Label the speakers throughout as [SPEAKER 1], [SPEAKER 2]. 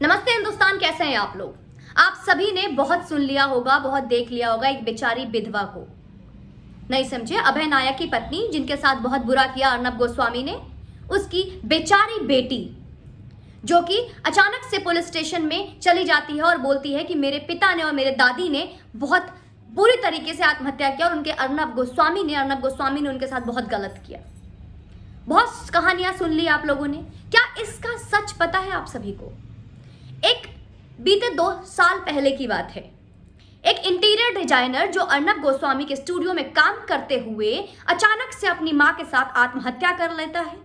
[SPEAKER 1] नमस्ते हिंदुस्तान, कैसे हैं आप लोग। आप सभी ने बहुत सुन लिया होगा, बहुत देख लिया होगा एक बेचारी विधवा को। नहीं समझे, अभय नायक की पत्नी जिनके साथ बहुत बुरा किया अर्नब गोस्वामी ने, उसकी बेचारी बेटी जो कि अचानक से पुलिस स्टेशन में चली जाती है और बोलती है कि मेरे पिता ने और मेरे दादी ने बहुत बुरी तरीके से आत्महत्या किया और अर्नब गोस्वामी ने उनके साथ बहुत गलत किया। बहुत कहानियां सुन ली आप लोगों ने। क्या इसका सच पता है आप सभी को? एक बीते 2 साल पहले की बात है। एक इंटीरियर डिजाइनर जो अर्नब गोस्वामी के स्टूडियो में काम करते हुए अचानक से अपनी मां के साथ आत्महत्या कर लेता है।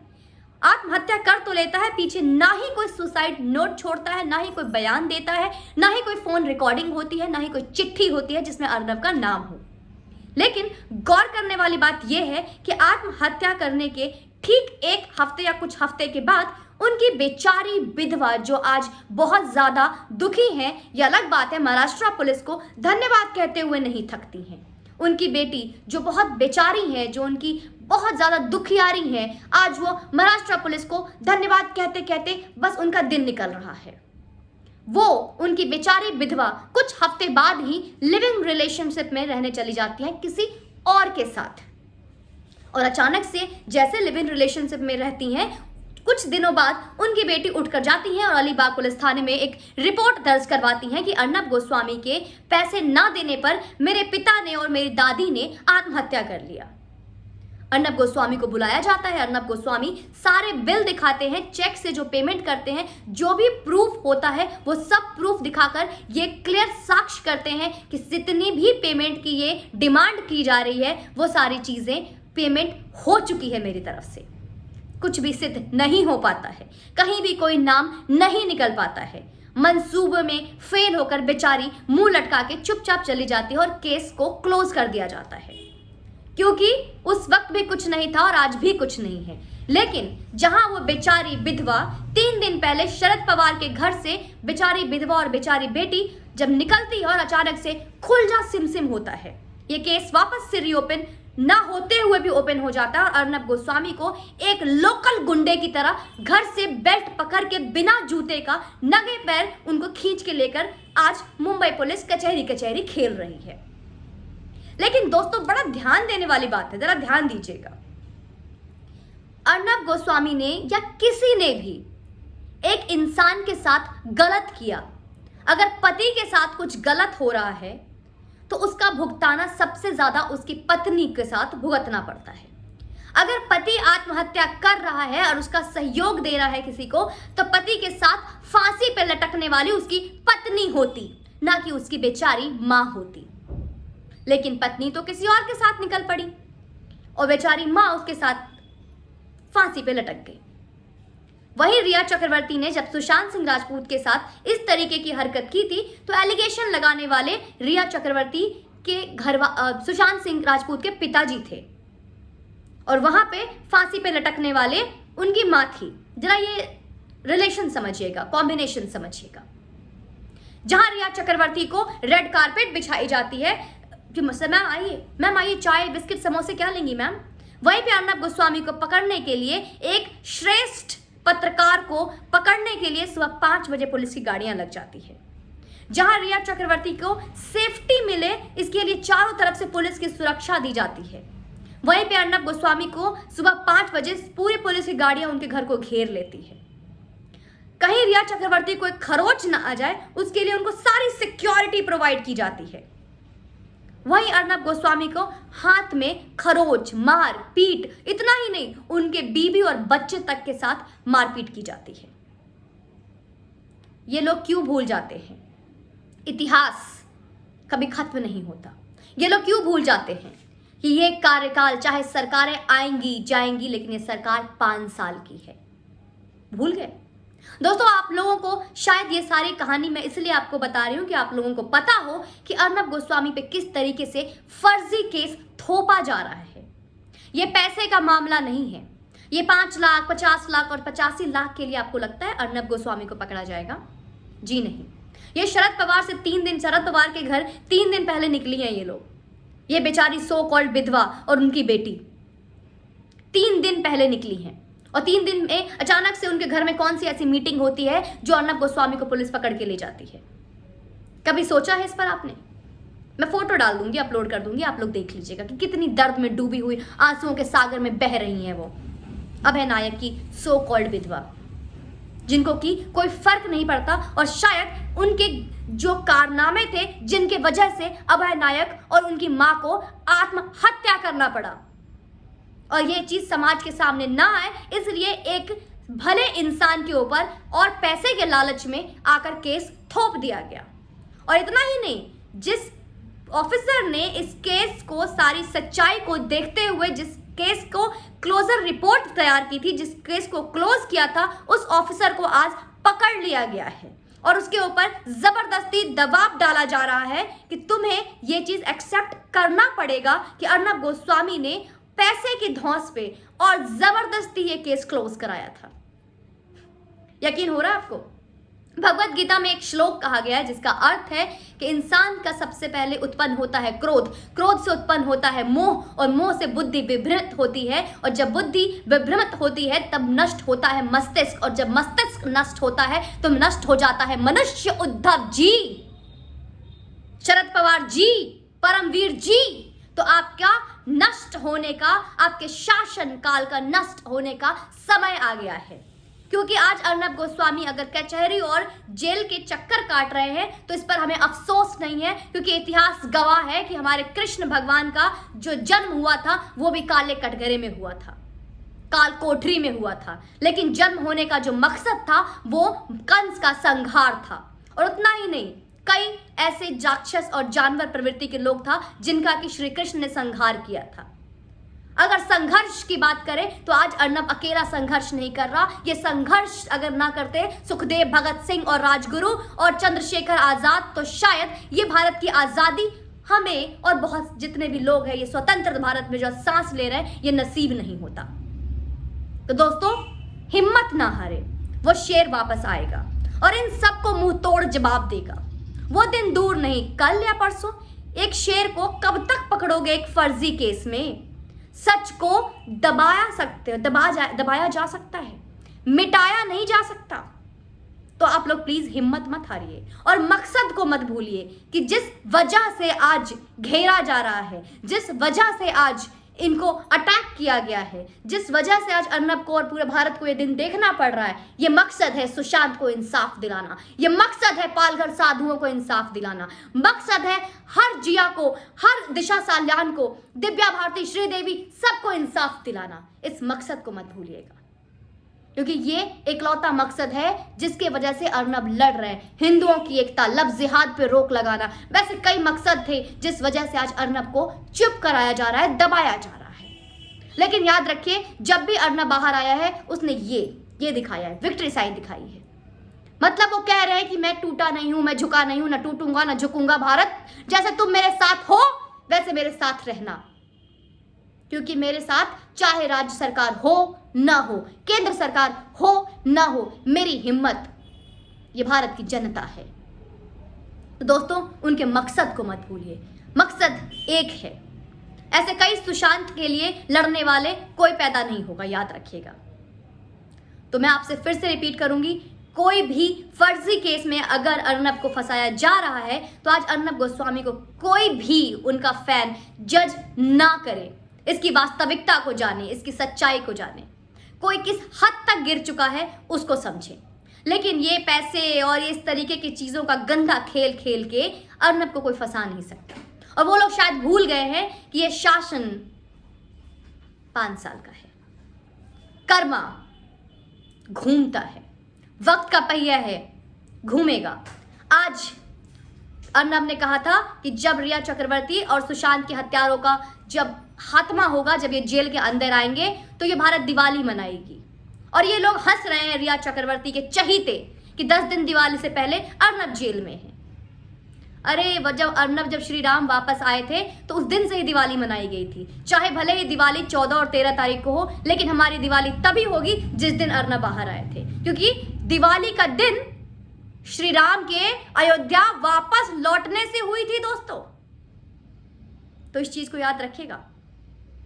[SPEAKER 1] आत्महत्या कर तो लेता है, पीछे ना ही कोई सुसाइड नोट छोड़ता है, ना ही कोई बयान देता है, ना ही कोई फोन रिकॉर्डिंग होती है, ना ही कोई चिट्ठी होती है जिसमें अर्नब का नाम हो। लेकिन गौर करने वाली बात यह है कि आत्महत्या करने के ठीक 1 हफ्ते या कुछ हफ्ते के बाद उनकी बेचारी विधवा जो आज बहुत ज्यादा दुखी हैं, यह अलग बात है, महाराष्ट्र पुलिस को धन्यवाद कहते हुए नहीं थकती हैं। उनकी बेटी जो बहुत बेचारी है, जो उनकी बहुत ज्यादा दुखियारी है, आज वो महाराष्ट्र पुलिस को धन्यवाद कहते कहते बस उनका दिन निकल रहा है। वो उनकी बेचारी विधवा कुछ हफ्ते बाद ही लिविंग रिलेशनशिप में रहने चली जाती है किसी और के साथ। और अचानक से जैसे लिविंग रिलेशनशिप में रहती हैं, कुछ दिनों बाद उनकी बेटी उठकर जाती है और अलीबाग पुलिस थाने में एक रिपोर्ट दर्ज करवाती हैं कि अर्नब गोस्वामी के पैसे ना देने पर मेरे पिता ने और मेरी दादी ने आत्महत्या कर लिया। अर्नब गोस्वामी को बुलाया जाता है। अर्नब गोस्वामी सारे बिल दिखाते हैं, चेक से जो पेमेंट करते हैं, जो भी प्रूफ होता है वो सब प्रूफ दिखाकर ये क्लियर साक्ष्य करते हैं कि जितनी भी पेमेंट की ये डिमांड की जा रही है वो सारी चीजें पेमेंट हो चुकी है मेरी तरफ से। कुछ भी सिद्ध नहीं हो पाता है, कहीं भी कोई नाम नहीं निकल पाता है। मंसूबे में फेल होकर बेचारी मुंह लटका के चुपचाप चली जाती है और केस को क्लोज कर दिया जाता है, क्योंकि उस वक्त भी कुछ नहीं था और आज भी कुछ नहीं है। लेकिन जहां वो बेचारी विधवा 3 दिन पहले शरद पवार के घर से बेचारी विधवा और बेचारी बेटी जब निकलती है और अचानक से खुल जा सिमसिम होता है, ये केस वापस से रीओपन ना होते हुए भी ओपन हो जाता है और अर्नब गोस्वामी को एक लोकल गुंडे की तरह घर से बेल्ट पकड़ के बिना जूते का नंगे पैर उनको खींच के लेकर आज मुंबई पुलिस कचहरी खेल रही है। लेकिन दोस्तों, बड़ा ध्यान देने वाली बात है, जरा ध्यान दीजिएगा। अर्नब गोस्वामी ने या किसी ने भी एक इंसान के साथ गलत किया, अगर पति के साथ कुछ गलत हो रहा है तो उसका भुगताना सबसे ज्यादा उसकी पत्नी के साथ भुगतना पड़ता है। अगर पति आत्महत्या कर रहा है और उसका सहयोग दे रहा है किसी को, तो पति के साथ फांसी पर लटकने वाली उसकी पत्नी होती, ना कि उसकी बेचारी मां होती। लेकिन पत्नी तो किसी और के साथ निकल पड़ी और बेचारी मां उसके साथ फांसी पे लटक गई। वही रिया चक्रवर्ती ने जब सुशांत सिंह राजपूत के साथ इस तरीके की हरकत की थी, तो एलिगेशन लगाने वाले रिया चक्रवर्ती के घर सुशांत सिंह राजपूत के पिताजी थे और वहां पे फांसी पे लटकने वाले उनकी मां थी। जरा ये रिलेशन समझिएगा, कॉम्बिनेशन समझिएगा। जहां रिया चक्रवर्ती को रेड कारपेट बिछाई जाती है कि मैम आइए, चाय बिस्किट समोसे क्या लेंगी मैम, वहीं पे अर्नब गोस्वामी को पकड़ने के लिए, एक श्रेष्ठ पत्रकार को पकड़ने के लिए सुबह 5 बजे पुलिस की गाड़ियां लग जाती है। जहां रिया चक्रवर्ती को सेफ्टी मिले इसके लिए चारों तरफ से पुलिस की सुरक्षा दी जाती है, वहीं पे अर्नब गोस्वामी को सुबह 5 बजे पूरी पुलिस की गाड़ियां उनके घर को घेर लेती है। कहीं रिया चक्रवर्ती को एक खरोच ना आ जाए उसके लिए उनको सारी सिक्योरिटी प्रोवाइड की जाती है। वहीं अर्नब गोस्वामी को हाथ में खरोच, मार पीट, इतना ही नहीं, उनके बीबी और बच्चे तक के साथ मारपीट की जाती है। ये लोग क्यों भूल जाते हैं? इतिहास कभी खत्म नहीं होता। ये लोग क्यों भूल जाते हैं कि ये कार्यकाल, चाहे सरकारें आएंगी जाएंगी, लेकिन ये सरकार 5 साल की है। भूल गए दोस्तों। आप लोगों को शायद ये सारी कहानी मैं इसलिए आपको बता रही हूं कि आप लोगों को पता हो कि अर्नब गोस्वामी पे किस तरीके से फर्जी केस थोपा जा रहा है। ये पैसे का मामला नहीं है। ये 5 लाख, 50 लाख और 85 लाख के लिए आपको लगता है अर्नब गोस्वामी को पकड़ा जाएगा? जी नहीं। ये शरद पवार से 3 दिन, शरद पवार के घर 3 दिन पहले निकली हैं ये लोग। ये बेचारी सो कॉल्ड विधवा और उनकी बेटी 3 दिन पहले निकली हैं और 3 दिन में अचानक से उनके घर में कौन सी ऐसी मीटिंग होती है जो अर्नब गोस्वामी को पुलिस पकड़ के ले जाती है? कभी सोचा है इस पर आपने? मैं फोटो डाल दूंगी, अपलोड कर दूंगी, आप लोग देख लीजिएगा कि कितनी दर्द में डूबी हुई, आंसुओं के सागर में बह रही हैं वो अभय नायक की सो कॉल्ड विधवा, जिनको कि कोई फर्क नहीं पड़ता और शायद उनके जो कारनामे थे जिनके वजह से अभय नायक और उनकी मां को आत्महत्या करना पड़ा और ये चीज समाज के सामने ना आए, इसलिए एक भले इंसान के ऊपर और पैसे के लालच में आकर केस थोप दिया गया। और इतना ही नहीं, जिस ऑफिसर ने इस केस को, सारी सच्चाई को देखते हुए जिस केस को क्लोजर रिपोर्ट तैयार की थी, जिस केस को क्लोज किया था, उस ऑफिसर को आज पकड़ लिया गया है और उसके ऊपर जबरदस्ती दबाव डाला जा रहा है कि तुम्हें यह चीज एक्सेप्ट करना पड़ेगा कि अर्नब गोस्वामी ने पैसे की धौंस पे और जबरदस्ती ये केस क्लोज कराया था। यकीन हो रहा है आपको? भगवत गीता में एक श्लोक कहा गया है जिसका अर्थ है कि इंसान का सबसे पहले उत्पन्न होता है क्रोध, क्रोध से उत्पन्न होता है मोह और मोह से बुद्धि विभ्रमित होती है और जब बुद्धि विभ्रमित होती है तब नष्ट होता है मस्तिष्क और जब मस्तिष्क नष्ट होता है तो नष्ट हो जाता है मनुष्य। उद्धव जी, शरद पवार जी, परमवीर जी, तो आपका नष्ट होने का, आपके शासन काल का नष्ट होने का समय आ गया है। क्योंकि आज अर्नब गोस्वामी अगर कचहरी और जेल के चक्कर काट रहे हैं तो इस पर हमें अफसोस नहीं है, क्योंकि इतिहास गवाह है कि हमारे कृष्ण भगवान का जो जन्म हुआ था वो भी काले कटघरे में हुआ था, काल कोठरी में हुआ था, लेकिन जन्म होने का जो मकसद था वो कंस का संहार था। और उतना ही नहीं, कई ऐसे राक्षस और जानवर प्रवृत्ति के लोग था जिनका कि श्री कृष्ण ने संहार किया था। अगर संघर्ष की बात करें तो आज अर्नब अकेला संघर्ष नहीं कर रहा। ये संघर्ष अगर ना करते सुखदेव, भगत सिंह और राजगुरु और चंद्रशेखर आजाद तो शायद ये भारत की आजादी हमें और बहुत जितने भी लोग हैं ये स्वतंत्र भारत में जो सांस ले रहे हैं ये नसीब नहीं होता। तो दोस्तों, हिम्मत ना हारे, वो शेर वापस आएगा और इन सबको मुंह तोड़ जवाब देगा। वो दिन दूर नहीं, कल या परसों। एक शेर को कब तक पकड़ोगे एक फर्जी केस में? सच को दबाया जा सकता है, मिटाया नहीं जा सकता। तो आप लोग प्लीज हिम्मत मत हारिए और मकसद को मत भूलिए कि जिस वजह से आज घेरा जा रहा है, जिस वजह से आज इनको अटैक किया गया है, जिस वजह से आज अर्नब को और पूरे भारत को ये दिन देखना पड़ रहा है, ये मकसद है सुशांत को इंसाफ दिलाना, ये मकसद है पालघर साधुओं को इंसाफ दिलाना, मकसद है हर जिया को, हर दिशा साल्यान को, दिव्या भारती, श्रीदेवी, सबको इंसाफ दिलाना। इस मकसद को मत भूलिएगा, क्योंकि ये एकलौता मकसद है जिसके वजह से अर्नब लड़ रहे हैं। हिंदुओं की एकता, लफ्ज़ जिहाद पे रोक लगाना, वैसे कई मकसद थे जिस वजह से आज अर्नब को चुप कराया जा रहा है, दबाया जा रहा है। लेकिन याद रखिए, जब भी अर्नब बाहर आया है उसने ये दिखाया है, विक्ट्री साइन दिखाई है। मतलब वो कह रहे हैं कि मैं टूटा नहीं हूं, मैं झुका नहीं हूं, ना टूटूंगा ना झुकूंगा। भारत, जैसे तुम मेरे साथ हो वैसे मेरे साथ रहना, क्योंकि मेरे साथ चाहे राज्य सरकार हो ना हो, केंद्र सरकार हो ना हो, मेरी हिम्मत ये भारत की जनता है। तो दोस्तों, उनके मकसद को मत भूलिए, मकसद एक है। ऐसे कई सुशांत के लिए लड़ने वाले कोई पैदा नहीं होगा, याद रखिएगा। तो मैं आपसे फिर से रिपीट करूंगी, कोई भी फर्जी केस में अगर अर्नब को फंसाया जा रहा है तो आज अर्नब गोस्वामी को कोई भी उनका फैन जज ना करे। इसकी वास्तविकता को जाने, इसकी सच्चाई को जाने, कोई किस हद तक गिर चुका है उसको समझे। लेकिन ये पैसे और इस तरीके की चीज़ों का गंदा खेल खेल के अर्नब को कोई फंसा नहीं सकता। और वो लोग शायद भूल गए हैं कि ये शासन 5 साल का है, कर्मा घूमता है, वक्त का पहिया है, घूमेगा। आज अर्नब ने कहा था कि जब रिया चक्रवर्ती और सुशांत के हत्यारों का जब खात्मा होगा, जब ये जेल के अंदर आएंगे तो ये भारत दिवाली मनाएगी। और ये लोग हंस रहे हैं रिया चक्रवर्ती के चहीते कि 10 दिन दिवाली से पहले अर्नब जेल में है। अरे जब श्री राम वापस आए थे तो उस दिन से ही दिवाली मनाई गई थी। चाहे भले ही दिवाली 14 और 13 तारीख को हो, लेकिन हमारी दिवाली तभी होगी जिस दिन अर्नब बाहर आए थे, क्योंकि दिवाली का दिन श्री राम के अयोध्या वापस लौटने से हुई थी दोस्तों। तो इस चीज को याद रखिएगा,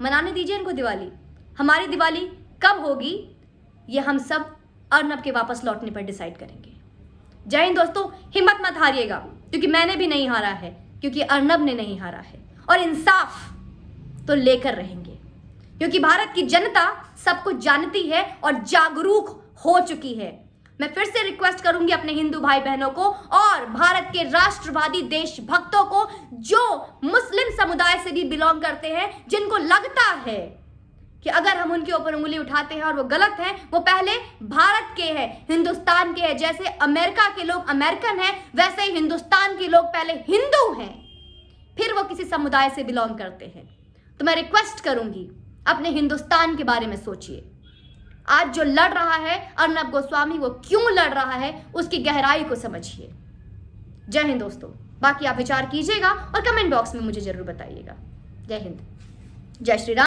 [SPEAKER 1] मनाने दीजिए इनको दिवाली। हमारी दिवाली कब होगी ये हम सब अर्नब के वापस लौटने पर डिसाइड करेंगे। जय हिंद दोस्तों, हिम्मत मत हारिएगा, क्योंकि मैंने भी नहीं हारा है, क्योंकि अर्नब ने नहीं हारा है, और इंसाफ तो लेकर रहेंगे, क्योंकि भारत की जनता सब कुछ जानती है और जागरूक हो चुकी है। मैं फिर से रिक्वेस्ट करूंगी अपने हिंदू भाई बहनों को और भारत के राष्ट्रवादी देशभक्तों को, जो मुस्लिम समुदाय से भी बिलोंग करते हैं, जिनको लगता है कि अगर हम उनके ऊपर उंगली उठाते हैं और वो गलत है, वो पहले भारत के हैं, हिंदुस्तान के हैं। जैसे अमेरिका के लोग अमेरिकन हैं, वैसे ही हिंदुस्तान के लोग पहले हिंदू हैं, फिर वो किसी समुदाय से बिलोंग करते हैं। तो मैं रिक्वेस्ट करूंगी, अपने हिंदुस्तान के बारे में सोचिए। आज जो लड़ रहा है अर्नब गोस्वामी, वो क्यों लड़ रहा है, उसकी गहराई को समझिए। जय हिंद दोस्तों, बाकी आप विचार कीजिएगा और कमेंट बॉक्स में मुझे जरूर बताइएगा। जय हिंद, जय श्री राम।